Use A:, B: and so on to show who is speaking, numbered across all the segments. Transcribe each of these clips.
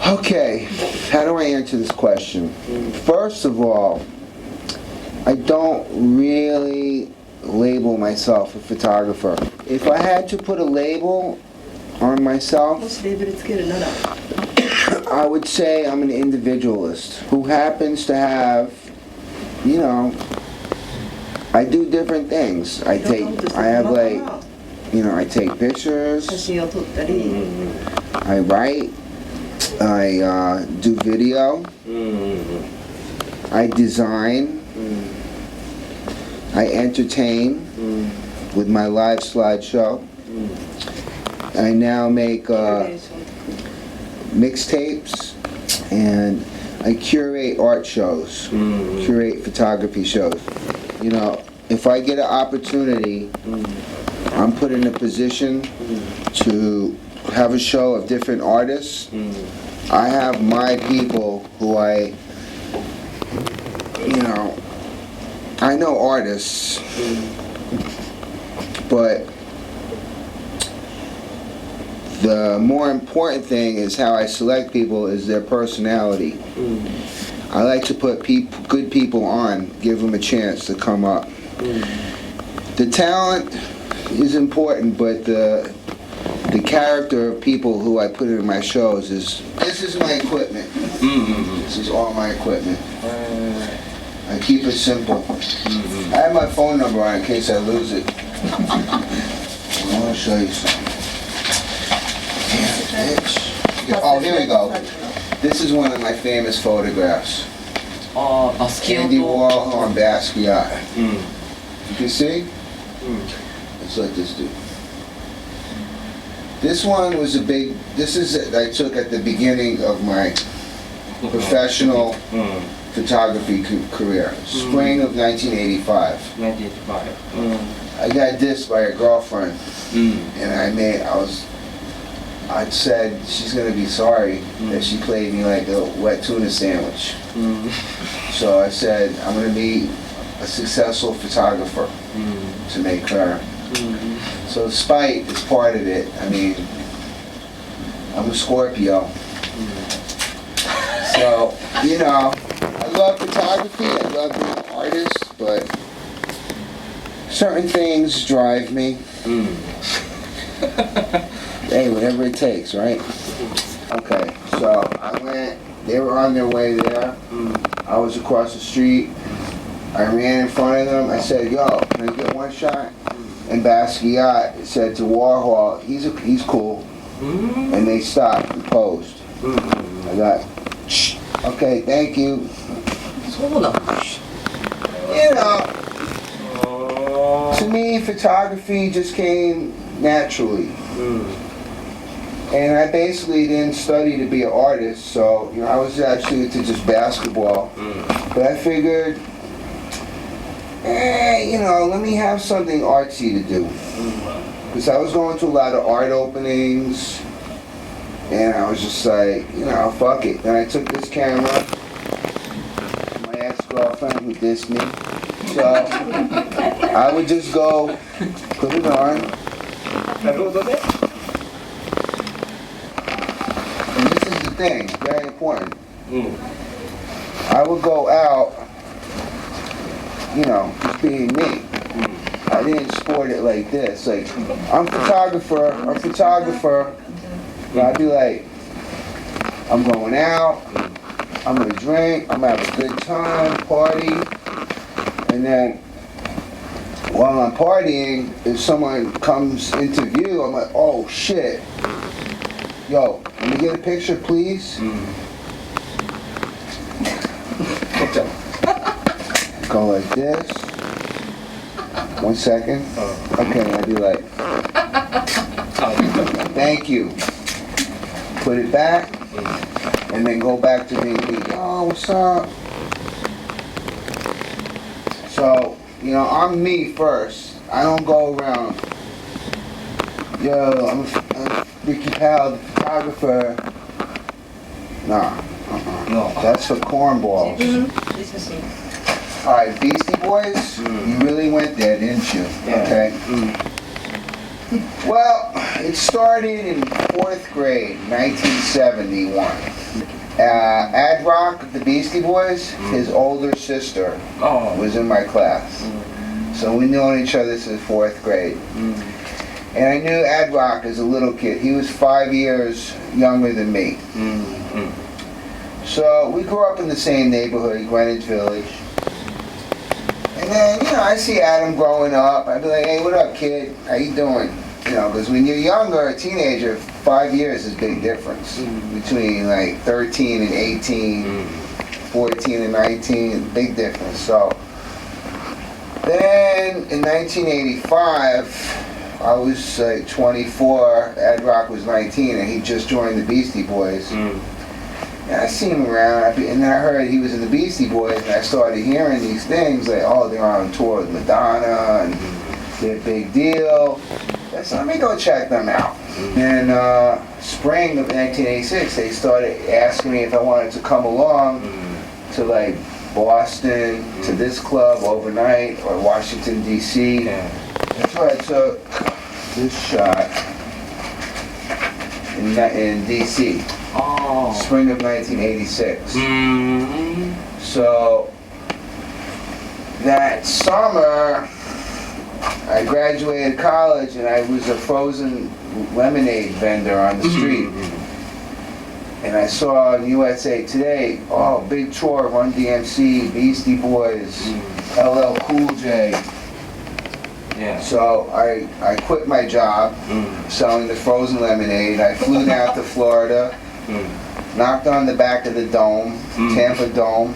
A: Okay, how do I answer this question? First of all, I don't really label myself a photographer. If I had to put a label on myself, I would say I'm an individualist who happens to have, you know, I do different things. I have like, you know, I take pictures, I write, I do video, I design, I entertain with my live slideshow. I now make mixtapes, and I curate art shows, curate photography shows. You know, if I get an opportunity, I'm put in a position to have a show of different artists. I have my people who I know artists, but the more important thing is how I select people is their personality. I like to put good people on, give them a chance to come up. The talent is important, but the character of people who I put in my shows is, this is my equipment. This is all my equipment. I keep it simple. I have my phone number on in case I lose it. I want to show you something. Oh, here we go. This is one of my famous photographs. Andy Warhol on Basquiat. You can see? Let's let this do. This one was I took at the beginning of my professional photography career. Spring of 1985. I got dissed by a girlfriend, and I'd said she's gonna be sorry that she played me like a wet tuna sandwich. So I said I'm gonna be a successful photographer to make her. So spite is part of it. I mean, I'm a Scorpio. So, you know, I love photography, I love being an artist, but certain things drive me. Hey, whatever it takes, right? Okay, so I went, they were on their way there. I was across the street. I ran in front of them. I said, yo, can I get one shot? And Basquiat said to Warhol, he's cool. And they stopped and posed. I got, okay, thank you. You know, to me, photography just came naturally. And I basically didn't study to be an artist, so I was actually into just basketball. But I figured, let me have something artsy to do. Because I was going to a lot of art openings, and I was just like, fuck it. Then I took this camera, my ex-girlfriend who dissed me, so I would just go, put it on. And this is the thing, very important. I would go out, just being me. I didn't sport it like this. Like, I'm a photographer. But I'd be like, I'm going out, I'm gonna drink, I'm gonna have a good time, party, and then while I'm partying, if someone comes into view, I'm like, oh shit. Yo, can we get a picture, please? Go like this. 1 second. Okay, I'd be like, thank you. Put it back, and then go back to being me. Oh, what's up? So, I'm me first. I don't go around, yo, I'm Ricky Powell, the photographer. Nah, no, that's for cornballs. Alright, Beastie Boys, you really went there, didn't you? Okay. Well, it started in 4th grade, 1971. Ad Rock, the Beastie Boys, his older sister was in my class. So we known each other since 4th grade. And I knew Ad Rock as a little kid. He was 5 years younger than me. So we grew up in the same neighborhood, Greenwich Village. And then, I see Adam growing up. I'd be like, hey, what up, kid? How you doing? Because when you're younger, a teenager, 5 years is a big difference. Between like 13 and 18, 14 and 19, big difference. So then in 1985, I was like 24, Ad Rock was 19, and he just joined the Beastie Boys. And I seen him around, and then I heard he was in the Beastie Boys, and I started hearing these things like, oh, they're on tour with Madonna, and they're a big deal. So let me go check them out. And spring of 1986, they started asking me if I wanted to come along to like Boston, to this club overnight, or Washington, D.C. So I took this shot in D.C. Spring of 1986. So that summer, I graduated college and I was a frozen lemonade vendor on the street. And I saw in USA Today, big tour, Run DMC, Beastie Boys, LL Cool J. So I quit my job selling the frozen lemonade. I flew down to Florida, knocked on the back of the Dome, Tampa Dome.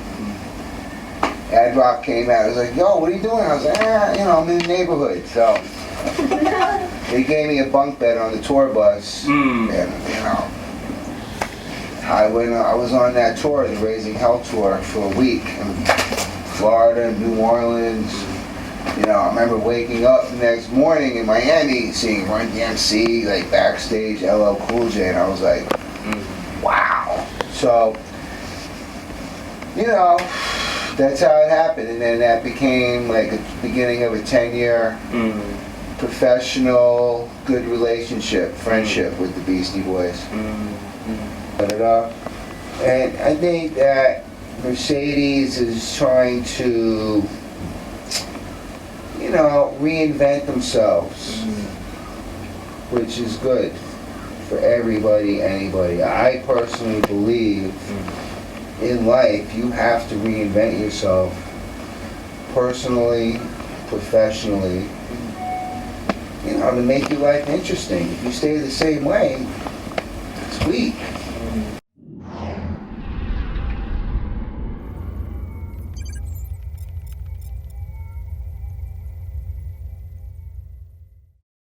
A: Ad Rock came out. I was like, yo, what are you doing? I was like, I'm in the neighborhood. So they gave me a bunk bed on the tour bus. And, I was on that tour, the Raising Hell tour, for a week in Florida, New Orleans. I remember waking up the next morning in Miami, seeing Run DMC, like backstage, LL Cool J, and I was like, wow. So, that's how it happened, and then that became like a beginning of a 10-year professional, good relationship, friendship with the Beastie Boys. And I think that Mercedes is trying to, reinvent themselves, which is good for everybody, anybody. I personally believe in life, you have to reinvent yourself personally, professionally, to make your life interesting. If you stay the same way, it's weak.